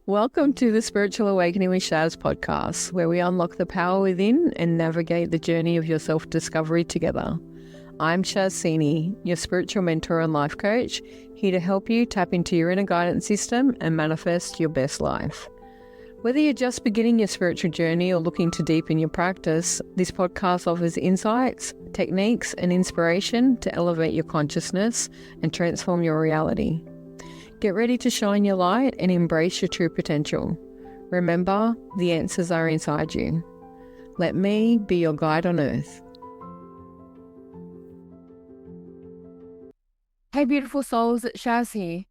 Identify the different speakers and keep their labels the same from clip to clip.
Speaker 1: Welcome to the Spiritual Awakening with Shaz podcast, where we unlock the power within and navigate the journey of your self-discovery together. I'm Shaz, your spiritual mentor and life coach, here to help you tap into your inner guidance system and manifest your best life. Whether you're just beginning your spiritual journey or looking to deepen your practice, this podcast offers insights, techniques, and inspiration to elevate your consciousness and transform your reality. Get ready to shine your light and embrace your true potential. Remember, the answers are inside you. Let me be your guide on earth.
Speaker 2: Hey beautiful souls, it's Shaz here.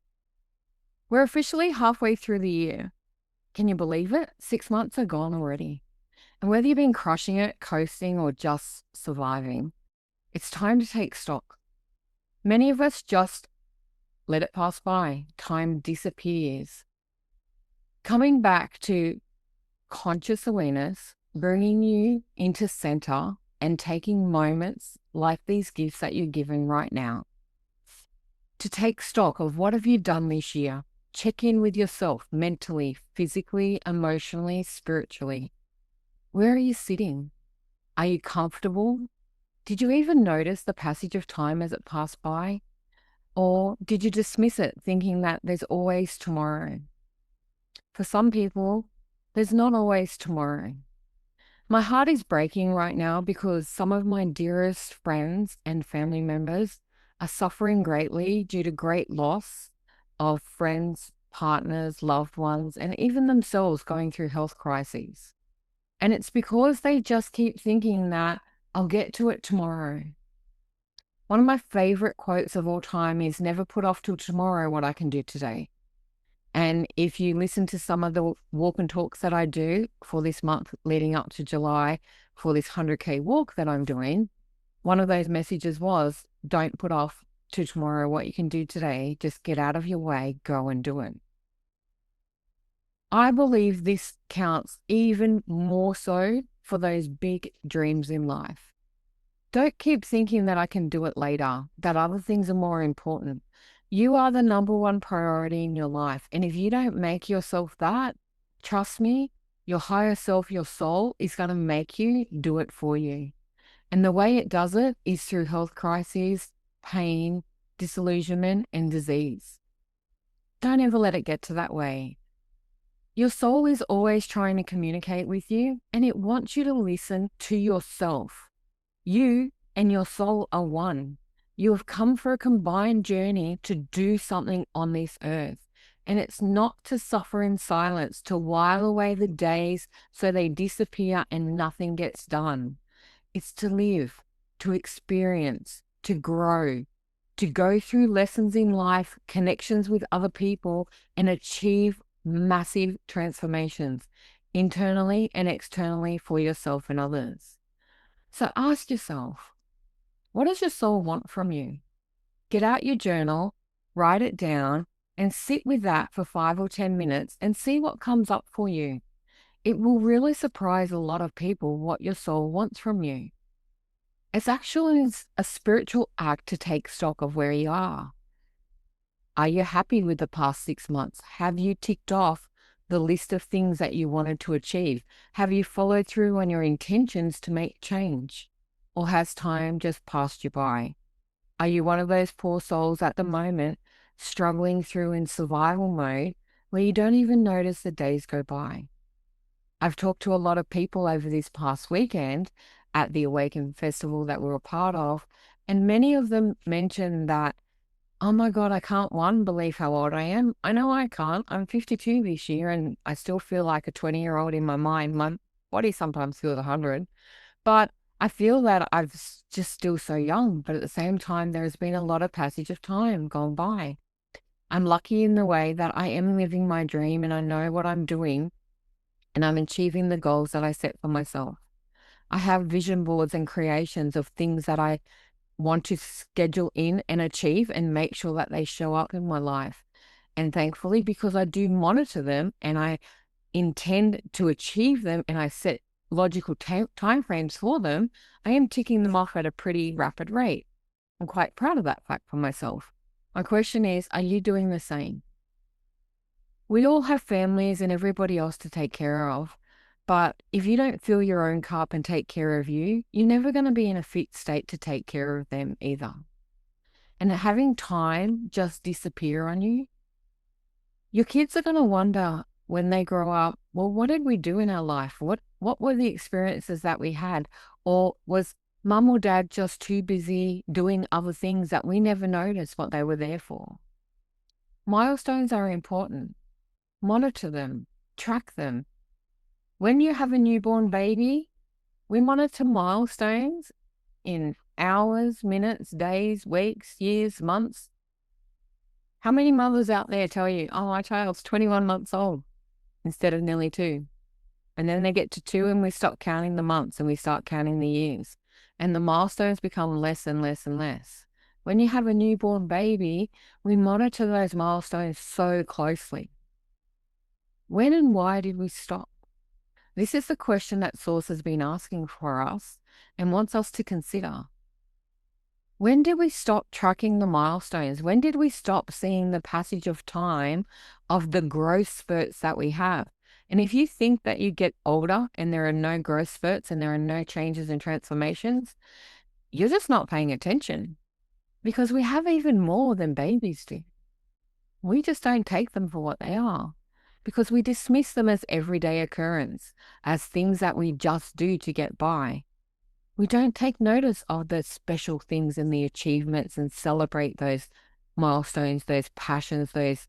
Speaker 2: We're officially halfway through the year. Can you believe it? 6 months are gone already. And whether you've been crushing it, coasting, or just surviving, it's time to take stock. Many of us just let it pass by. Time disappears. Coming back to conscious awareness, bringing you into center and taking moments like these gifts that you're given right now to take stock of what have you done this year. Check in with yourself mentally, physically, emotionally, spiritually. Where are you sitting? Are you comfortable? Did you even notice the passage of time as it passed by? Or did you dismiss it, thinking that there's always tomorrow? For some people, there's not always tomorrow. My heart is breaking right now because some of my dearest friends and family members are suffering greatly due to great loss of friends, partners, loved ones, and even themselves going through health crises. And it's because they just keep thinking that I'll get to it tomorrow. One of my favorite quotes of all time is never put off till tomorrow what I can do today. And if you listen to some of the walk and talks that I do for this month leading up to July for this 100K walk that I'm doing, one of those messages was, don't put off to tomorrow what you can do today. Just get out of your way, go and do it. I believe this counts even more so for those big dreams in life. Don't keep thinking that I can do it later, that other things are more important. You are the number one priority in your life. And if you don't make yourself that, trust me, your higher self, your soul, is going to make you do it for you. And the way it does it is through health crises, pain, disillusionment, and disease. Don't ever let it get to that way. Your soul is always trying to communicate with you, and it wants you to listen to yourself. You and your soul are one. You have come for a combined journey to do something on this earth. And it's not to suffer in silence, to while away the days so they disappear and nothing gets done. It's to live, to experience, to grow, to go through lessons in life, connections with other people, and achieve massive transformations internally and externally for yourself and others. So ask yourself, what does your soul want from you? Get out your journal, write it down, and sit with that for 5 or 10 minutes and see what comes up for you. It will really surprise a lot of people what your soul wants from you. It's actually a spiritual act to take stock of where you are. Are you happy with the past 6 months? Have you ticked off the list of things that you wanted to achieve? Have you followed through on your intentions to make change? Or has time just passed you by? Are you one of those poor souls at the moment struggling through in survival mode where you don't even notice the days go by? I've talked to a lot of people over this past weekend at the Awaken Festival that we were a part of, and many of them mentioned that, oh my God, I can't believe how old I am. I know I can't. I'm 52 this year and I still feel like a 20-year-old in my mind. My body sometimes feels 100, but I feel that I'm just still so young. But at the same time, there has been a lot of passage of time gone by. I'm lucky in the way that I am living my dream and I know what I'm doing and I'm achieving the goals that I set for myself. I have vision boards and creations of things that I want to schedule in and achieve and make sure that they show up in my life. And thankfully, because I do monitor them and I intend to achieve them and I set logical time frames for them, I am ticking them off at a pretty rapid rate. I'm quite proud of that fact for myself. My question is, are you doing the same? We all have families and everybody else to take care of. But if you don't fill your own cup and take care of you, you're never going to be in a fit state to take care of them either. And having time just disappear on you, your kids are going to wonder when they grow up, well, what did we do in our life? What were the experiences that we had? Or was mum or dad just too busy doing other things that we never noticed what they were there for? Milestones are important. Monitor them, track them. When you have a newborn baby, we monitor milestones in hours, minutes, days, weeks, years, months. How many mothers out there tell you, oh, my child's 21 months old instead of nearly 2? And then they get to 2 and we stop counting the months and we start counting the years. And the milestones become less and less and less. When you have a newborn baby, we monitor those milestones so closely. When and why did we stop? This is the question that Source has been asking for us and wants us to consider. When did we stop tracking the milestones? When did we stop seeing the passage of time of the growth spurts that we have? And if you think that you get older and there are no growth spurts and there are no changes and transformations, you're just not paying attention, because we have even more than babies do. We just don't take them for what they are, because we dismiss them as everyday occurrence, as things that we just do to get by. We don't take notice of the special things and the achievements and celebrate those milestones, those passions, those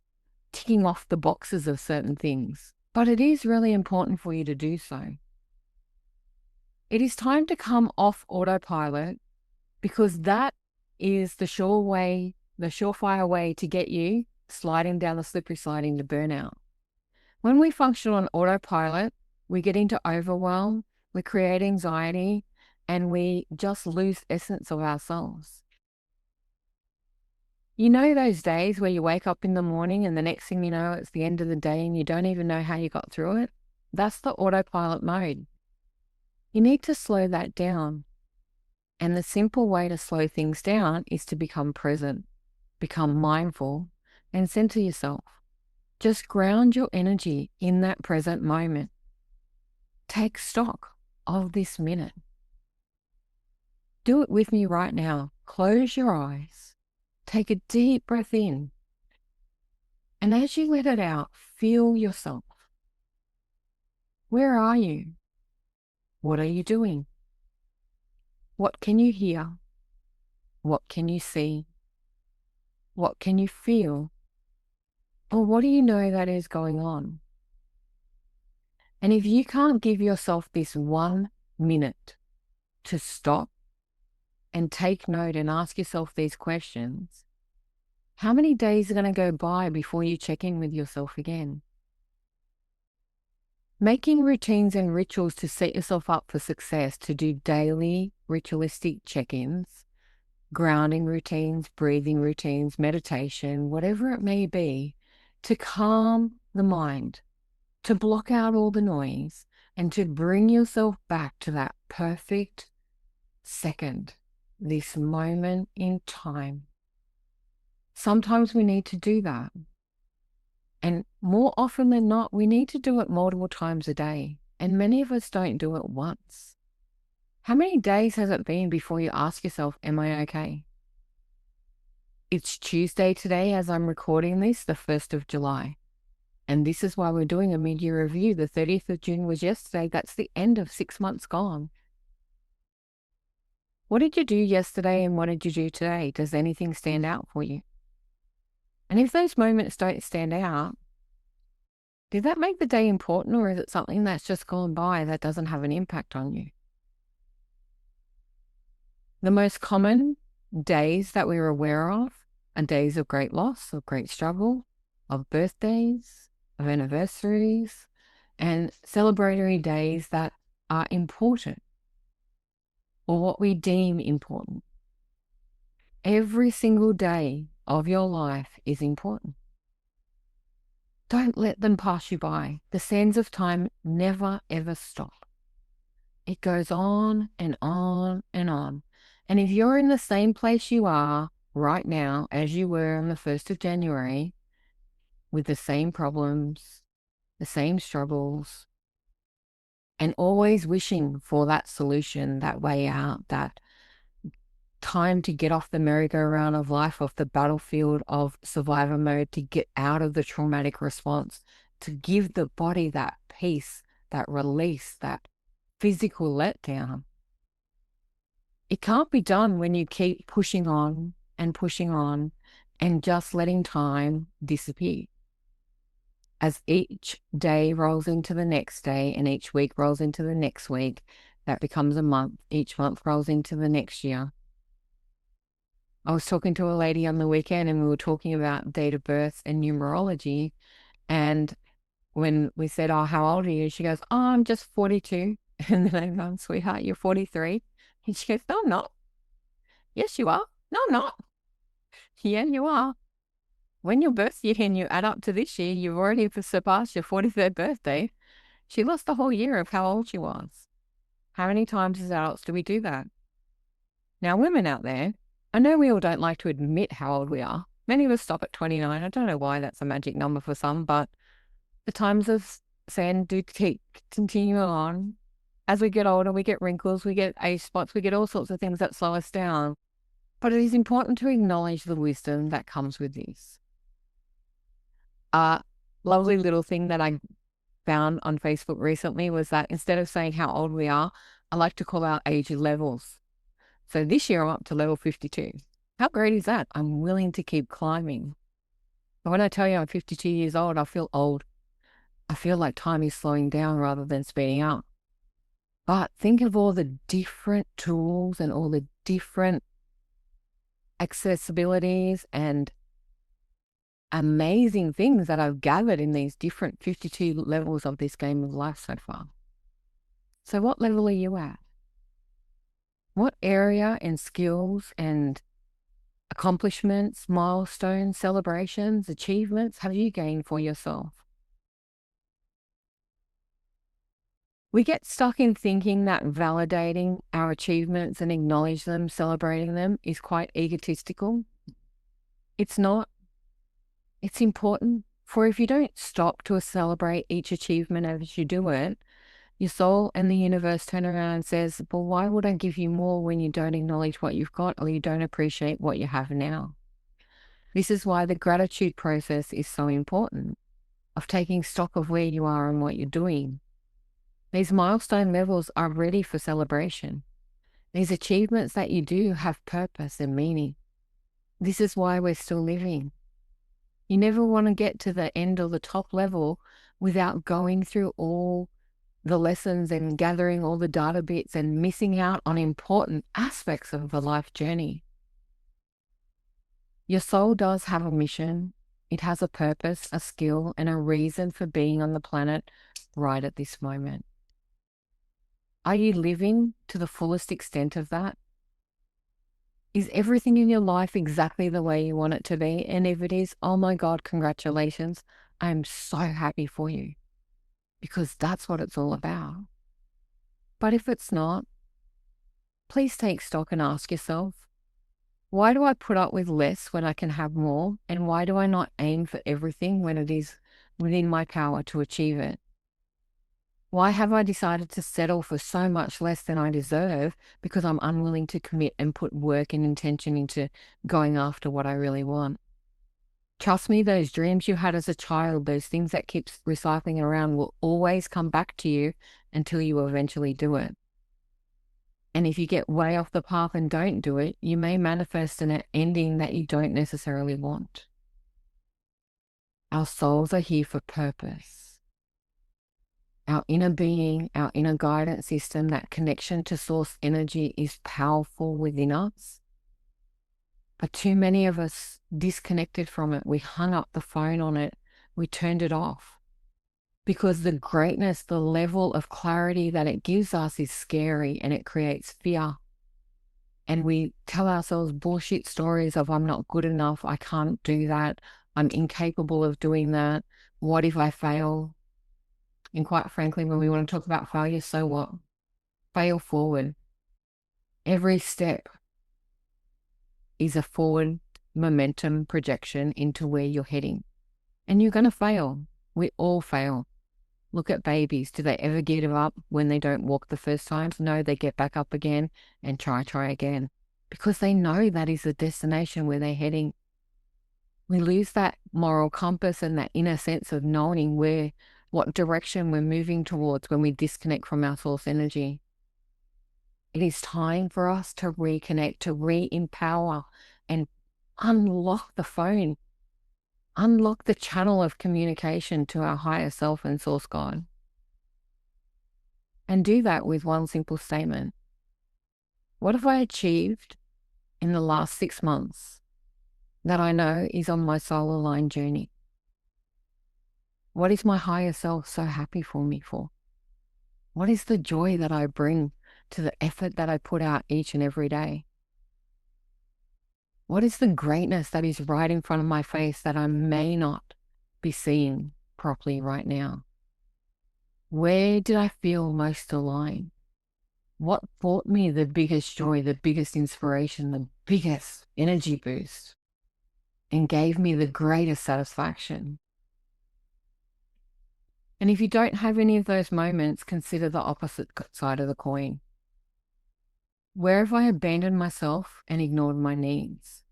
Speaker 2: ticking off the boxes of certain things. But it is really important for you to do so. It is time to come off autopilot, because that is the surefire way to get you sliding down the slippery slide into burnout. When we function on autopilot, we get into overwhelm, we create anxiety, and we just lose essence of ourselves. You know those days where you wake up in the morning and the next thing you know, it's the end of the day and you don't even know how you got through it? That's the autopilot mode. You need to slow that down. And the simple way to slow things down is to become present, become mindful, and center yourself. Just ground your energy in that present moment. Take stock of this minute. Do it with me right now. Close your eyes. Take a deep breath in. And as you let it out, feel yourself. Where are you? What are you doing? What can you hear? What can you see? What can you feel? Or what do you know that is going on? And if you can't give yourself this 1 minute to stop and take note and ask yourself these questions, how many days are going to go by before you check in with yourself again? Making routines and rituals to set yourself up for success, to do daily ritualistic check-ins, grounding routines, breathing routines, meditation, whatever it may be, to calm the mind, to block out all the noise, and to bring yourself back to that perfect second, this moment in time. Sometimes we need to do that. And more often than not, we need to do it multiple times a day. And many of us don't do it once. How many days has it been before you ask yourself, am I okay? It's Tuesday today as I'm recording this, the 1st of July. And this is why we're doing a mid-year review. The 30th of June was yesterday. That's the end of 6 months gone. What did you do yesterday and what did you do today? Does anything stand out for you? And if those moments don't stand out, did that make the day important, or is it something that's just gone by that doesn't have an impact on you? The most common days that we're aware of are days of great loss, of great struggle, of birthdays, of anniversaries, and celebratory days that are important, or what we deem important. Every single day of your life is important. Don't let them pass you by. The sands of time never, ever stop. It goes on and on and on. And if you're in the same place you are right now as you were on the 1st of January, with the same problems, the same struggles, and always wishing for that solution, that way out, that time to get off the merry-go-round of life, off the battlefield of survivor mode, to get out of the traumatic response, to give the body that peace, that release, that physical letdown. It can't be done when you keep pushing on and just letting time disappear. As each day rolls into the next day and each week rolls into the next week, that becomes a month. Each month rolls into the next year. I was talking to a lady on the weekend and we were talking about date of birth and numerology. And when we said, "Oh, how old are you?" She goes, "Oh, I'm just 42. And then I'm going, "Sweetheart, you're 43. And she goes, "No, I'm not." "Yes, you are." "No, I'm not." "Yeah, you are. When your birth year and you add up to this year, you've already surpassed your 43rd birthday." She lost a whole year of how old she was. How many times as adults do we do that? Now, women out there, I know we all don't like to admit how old we are. Many of us stop at 29. I don't know why that's a magic number for some, but the times of sand do continue on. As we get older, we get wrinkles, we get age spots, we get all sorts of things that slow us down. But it is important to acknowledge the wisdom that comes with this. A lovely little thing that I found on Facebook recently was that instead of saying how old we are, I like to call out age levels. So this year I'm up to level 52. How great is that? I'm willing to keep climbing. But when I tell you I'm 52 years old, I feel old. I feel like time is slowing down rather than speeding up. But think of all the different tools and all the different accessibilities and amazing things that I've gathered in these different 52 levels of this game of life so far. So what level are you at? What area and skills and accomplishments, milestones, celebrations, achievements have you gained for yourself? We get stuck in thinking that validating our achievements and acknowledge them, celebrating them is quite egotistical. It's not. It's important, for if you don't stop to celebrate each achievement as you do it, your soul and the universe turn around and says, "Well, why would I give you more when you don't acknowledge what you've got or you don't appreciate what you have now?" This is why the gratitude process is so important, of taking stock of where you are and what you're doing. These milestone levels are ready for celebration. These achievements that you do have purpose and meaning. This is why we're still living. You never want to get to the end or the top level without going through all the lessons and gathering all the data bits and missing out on important aspects of the life journey. Your soul does have a mission. It has a purpose, a skill, and a reason for being on the planet right at this moment. Are you living to the fullest extent of that? Is everything in your life exactly the way you want it to be? And if it is, oh my God, congratulations. I'm so happy for you, because that's what it's all about. But if it's not, please take stock and ask yourself, why do I put up with less when I can have more? And why do I not aim for everything when it is within my power to achieve it? Why have I decided to settle for so much less than I deserve because I'm unwilling to commit and put work and intention into going after what I really want? Trust me, those dreams you had as a child, those things that keep recycling around, will always come back to you until you eventually do it. And if you get way off the path and don't do it, you may manifest an ending that you don't necessarily want. Our souls are here for purpose. Our inner being, our inner guidance system, that connection to source energy is powerful within us. But too many of us disconnected from it. We hung up the phone on it. We turned it off. Because the greatness, the level of clarity that it gives us is scary, and it creates fear. And we tell ourselves bullshit stories of, "I'm not good enough. I can't do that. I'm incapable of doing that. What if I fail?" And quite frankly, when we want to talk about failure, so what? Fail forward. Every step is a forward momentum projection into where you're heading. And you're going to fail. We all fail. Look at babies. Do they ever give up when they don't walk the first time? No, they get back up again and try again, because they know that is the destination where they're heading. We lose that moral compass and that inner sense of knowing what direction we're moving towards when we disconnect from our source energy. It is time for us to reconnect, to re-empower and unlock the phone, unlock the channel of communication to our higher self and source God. And do that with one simple statement. What have I achieved in the last 6 months that I know is on my soul aligned journey? What is my higher self so happy for me for? What is the joy that I bring to the effort that I put out each and every day? What is the greatness that is right in front of my face that I may not be seeing properly right now? Where did I feel most aligned? What brought me the biggest joy, the biggest inspiration, the biggest energy boost, and gave me the greatest satisfaction? And if you don't have any of those moments, consider the opposite side of the coin. Where have I abandoned myself and ignored my needs?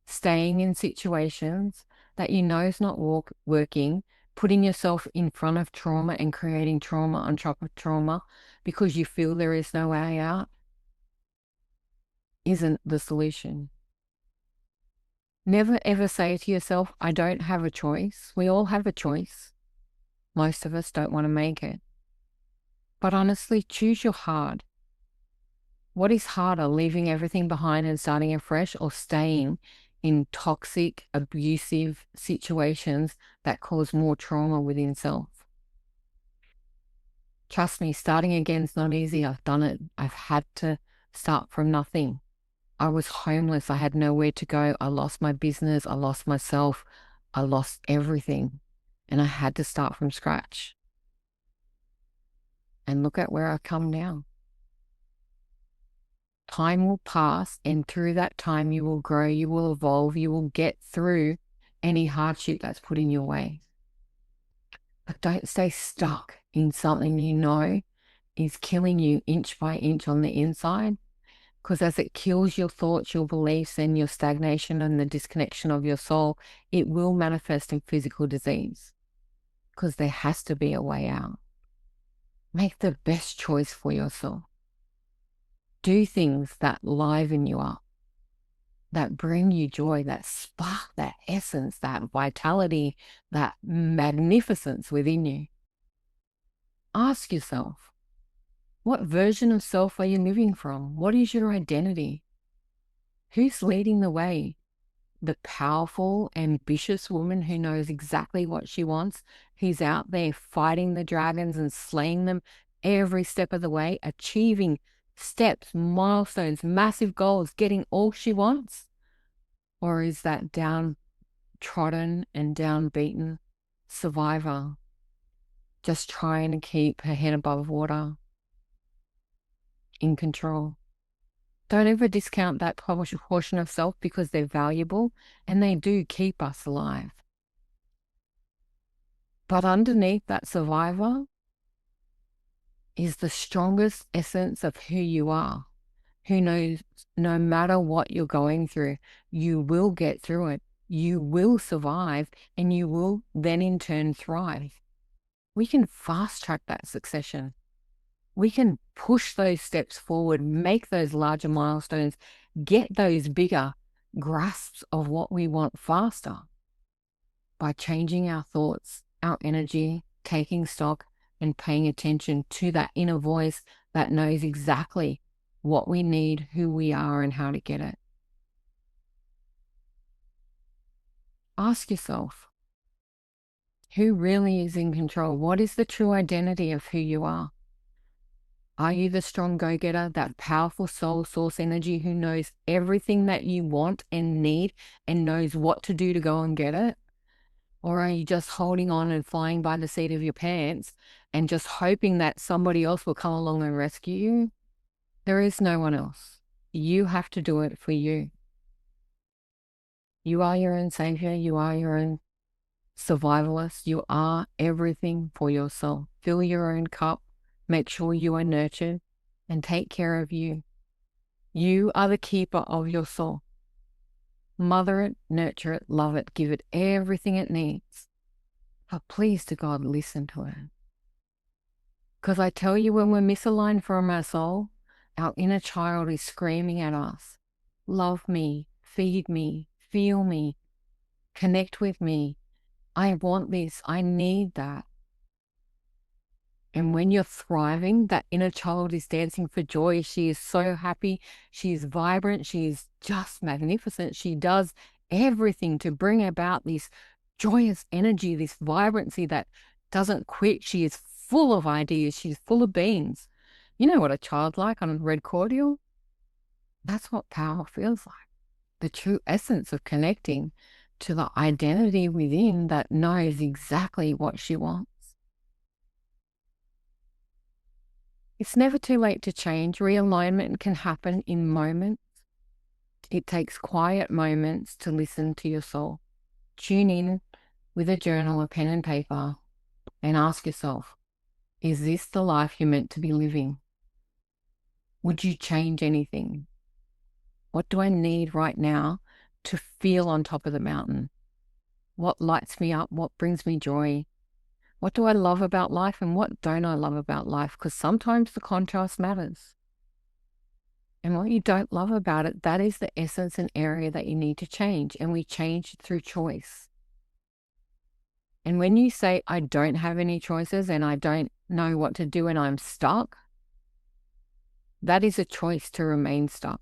Speaker 2: Staying in situations that you know is not working, putting yourself in front of trauma and creating trauma on top of trauma because you feel there is no way out, isn't the solution. Never ever say to yourself, I don't have a choice. We all have a choice. Most of us don't want to make it. But honestly, choose your heart. What is harder, leaving everything behind and starting afresh, or staying in toxic, abusive situations that cause more trauma within self? Trust me, starting again is not easy. I've done it. I've had to start from nothing. I was homeless. I had nowhere to go. I lost my business. I lost myself. I lost everything. And I had to start from scratch. And look at where I've come now. Time will pass, and through that time, you will grow, you will evolve, you will get through any hardship that's put in your way. But don't stay stuck in something you know is killing you inch by inch on the inside, because as it kills your thoughts, your beliefs, and your stagnation and the disconnection of your soul, it will manifest in physical disease, because there has to be a way out. Make the best choice for yourself. Do things that liven you up, that bring you joy, that spark, that essence, that vitality, that magnificence within you. Ask yourself, what version of self are you living from? What is your identity? Who's leading the way? The powerful, ambitious woman who knows exactly what she wants, who's out there fighting the dragons and slaying them every step of the way, achieving steps, milestones, massive goals, getting all she wants? Or is that downtrodden and downbeaten survivor just trying to keep her head above water, in control? Don't ever discount that portion of self, because they're valuable and they do keep us alive. But underneath that survivor is the strongest essence of who you are, who knows no matter what you're going through, you will get through it, you will survive, and you will then in turn thrive. We can fast track that succession. We can push those steps forward, make those larger milestones, get those bigger grasps of what we want faster by changing our thoughts, our energy, taking stock, and paying attention to that inner voice that knows exactly what we need, who we are, and how to get it. Ask yourself, who really is in control? What is the true identity of who you are? Are you the strong go-getter, that powerful soul source energy who knows everything that you want and need and knows what to do to go and get it? Or are you just holding on and flying by the seat of your pants and just hoping that somebody else will come along and rescue you? There is no one else. You have to do it for you. You are your own savior. You are your own Survivalist, you are everything for yourself. Fill your own cup, make sure you are nurtured, and take care of you. You are the keeper of your soul. Mother it, nurture it, love it, give it everything it needs. But please to God, listen to it. Because I tell you, when we're misaligned from our soul, our inner child is screaming at us, love me, feed me, feel me, connect with me. I want this, I need that. And when you're thriving, that inner child is dancing for joy. She is so happy. She is vibrant. She is just magnificent. She does everything to bring about this joyous energy, this vibrancy that doesn't quit. She is full of ideas. She's full of beans. You know what a child like on a red cordial? That's what power feels like. The true essence of connecting to the identity within that knows exactly what she wants. It's never too late to change. Realignment can happen in moments. It takes quiet moments to listen to your soul. Tune in with a journal, a pen and paper, and ask yourself, is this the life you're meant to be living? Would you change anything? What do I need right now to feel on top of the mountain? What lights me up? What brings me joy? What do I love about life and what don't I love about life? Because sometimes the contrast matters. And what you don't love about it, that is the essence and area that you need to change. And we change through choice. And when you say, I don't have any choices and I don't know what to do and I'm stuck, that is a choice to remain stuck.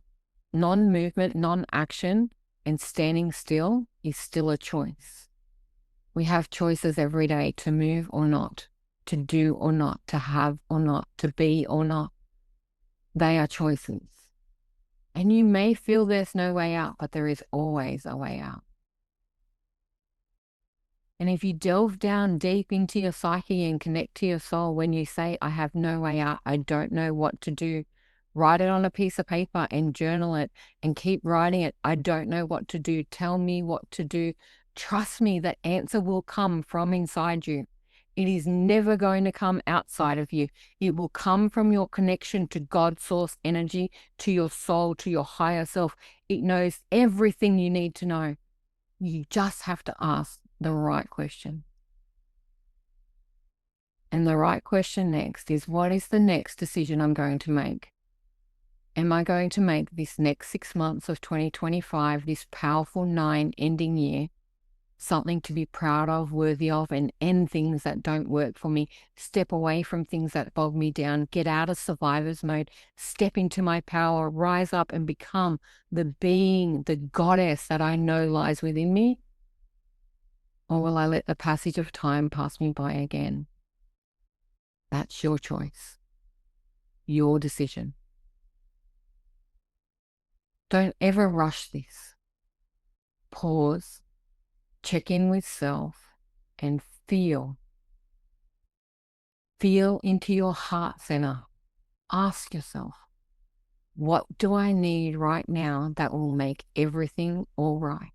Speaker 2: Non-movement, non-action, and standing still is still a choice. We have choices every day to move or not, to do or not, to have or not, to be or not. They are choices. And you may feel there's no way out, but there is always a way out. And if you delve down deep into your psyche and connect to your soul, when you say, I have no way out, I don't know what to do, write it on a piece of paper and journal it and keep writing it. I don't know what to do. Tell me what to do. Trust me, the answer will come from inside you. It is never going to come outside of you. It will come from your connection to God, source energy, to your soul, to your higher self. It knows everything you need to know. You just have to ask the right question. And the right question next is, what is the next decision I'm going to make? Am I going to make this next 6 months of 2025, this powerful 9 ending year, something to be proud of, worthy of, and end things that don't work for me, step away from things that bog me down, get out of survivor's mode, step into my power, rise up and become the being, the goddess that I know lies within me? Or will I let the passage of time pass me by again? That's your choice, your decision. Don't ever rush this. Pause, check in with self, and feel. Feel into your heart center. Ask yourself, what do I need right now that will make everything all right?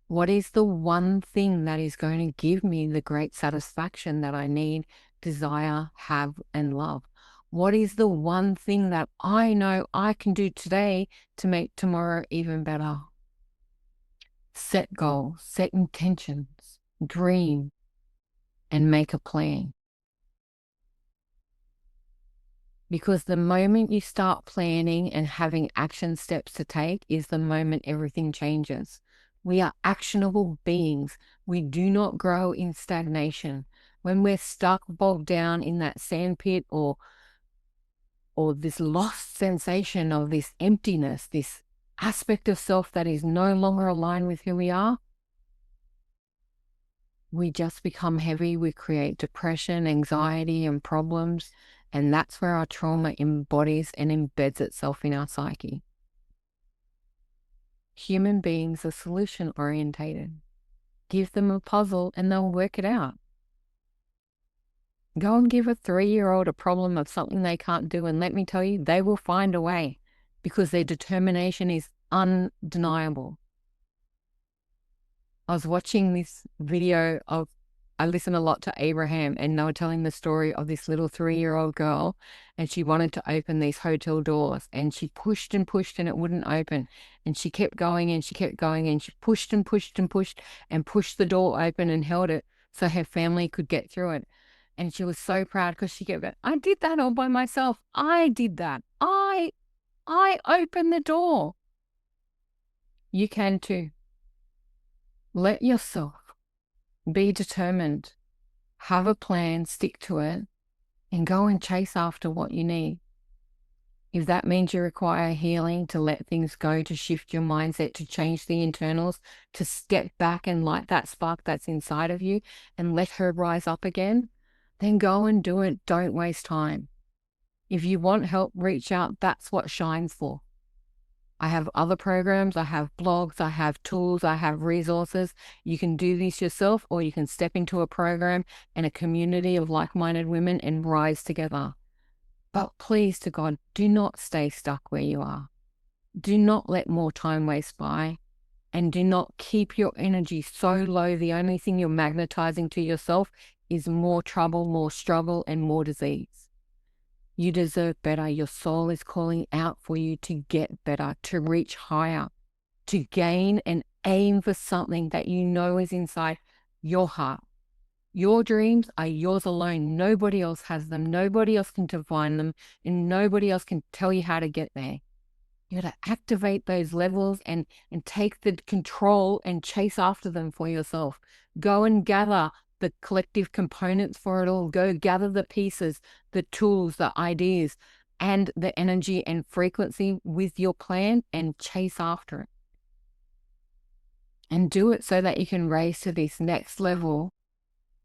Speaker 2: What is the one thing that is going to give me the great satisfaction that I need, desire, have, and love? What is the one thing that I know I can do today to make tomorrow even better? Set goals, set intentions, dream, and make a plan. Because the moment you start planning and having action steps to take is the moment everything changes. We are actionable beings. We do not grow in stagnation. When we're stuck, bogged down in that sandpit or this lost sensation of this emptiness, this aspect of self that is no longer aligned with who we are, we just become heavy. We create depression, anxiety, and problems. And that's where our trauma embodies and embeds itself in our psyche. Human beings are solution orientated. Give them a puzzle and they'll work it out. Go and give a 3-year-old a problem of something they can't do, and let me tell you, they will find a way because their determination is undeniable. I was watching this video I listen a lot to Abraham, and they were telling the story of this little 3-year-old girl, and she wanted to open these hotel doors, and she pushed and pushed and it wouldn't open. And she kept going and she kept going, and she pushed and pushed and pushed and pushed the door open and held it so her family could get through it. And she was so proud because she kept going, I did that all by myself. I did that. I opened the door. You can too. Let yourself be determined, have a plan, stick to it, and go and chase after what you need. If that means you require healing to let things go, to shift your mindset, to change the internals, to step back and light that spark that's inside of you and let her rise up again, then go and do it. Don't waste time. If you want help, reach out. That's what Shine's for. I have other programs, I have blogs, I have tools, I have resources. You can do this yourself, or you can step into a program and a community of like-minded women and rise together. But please to God, do not stay stuck where you are. Do not let more time waste by, and do not keep your energy so low. The only thing you're magnetizing to yourself is more trouble, more struggle, and more disease. You deserve better. Your soul is calling out for you to get better, to reach higher, to gain and aim for something that you know is inside your heart. Your dreams are yours alone. Nobody else has them. Nobody else can define them, and nobody else can tell you how to get there. You got to activate those levels and take the control and chase after them for yourself. Go and gather the collective components for it all. Go gather the pieces, the tools, the ideas, and the energy and frequency with your plan, and chase after it. And do it so that you can raise to this next level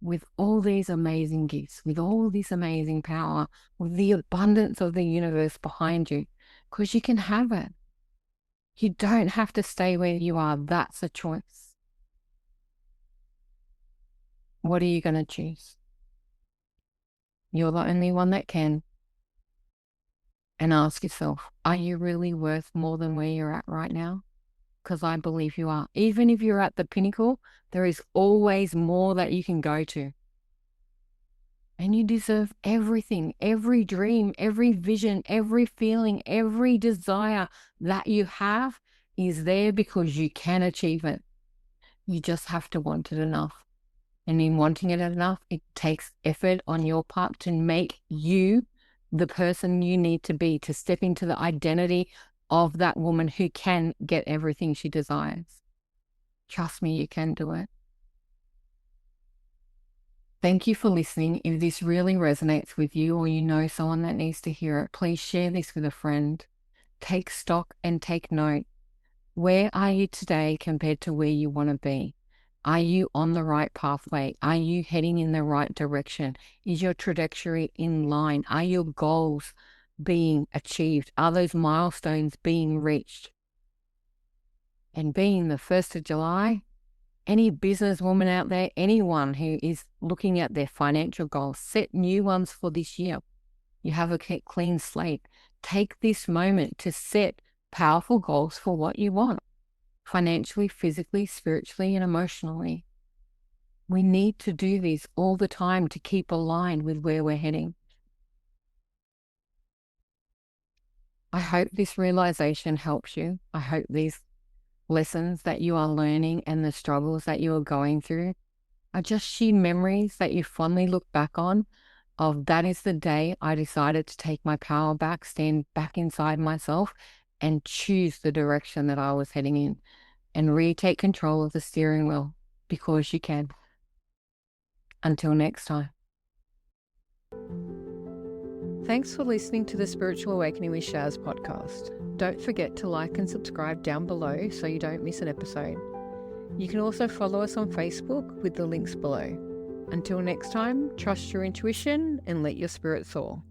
Speaker 2: with all these amazing gifts, with all this amazing power, with the abundance of the universe behind you, because you can have it. You don't have to stay where you are. That's a choice. What are you going to choose? You're the only one that can. And ask yourself, are you really worth more than where you're at right now? Because I believe you are. Even if you're at the pinnacle, there is always more that you can go to. And you deserve everything, every dream, every vision, every feeling, every desire that you have is there because you can achieve it. You just have to want it enough. And in wanting it enough, it takes effort on your part to make you the person you need to be, to step into the identity of that woman who can get everything she desires. Trust me, you can do it. Thank you for listening. If this really resonates with you, or you know someone that needs to hear it, please share this with a friend. Take stock and take note. Where are you today compared to where you want to be? Are you on the right pathway? Are you heading in the right direction? Is your trajectory in line? Are your goals being achieved? Are those milestones being reached? And being the 1st of July, any businesswoman out there, anyone who is looking at their financial goals, set new ones for this year. You have a clean slate. Take this moment to set powerful goals for what you want. Financially, physically, spiritually, and emotionally. We need to do this all the time to keep aligned with where we're heading. I hope this realization helps you. I hope these lessons that you are learning and the struggles that you are going through are just sheer memories that you fondly look back on of that is the day I decided to take my power back, stand back inside myself, and choose the direction that I was heading in. And retake control of the steering wheel, because you can. Until next time.
Speaker 1: Thanks for listening to the Spiritual Awakening with Shaz podcast. Don't forget to like and subscribe down below so you don't miss an episode. You can also follow us on Facebook with the links below. Until next time, trust your intuition and let your spirit soar.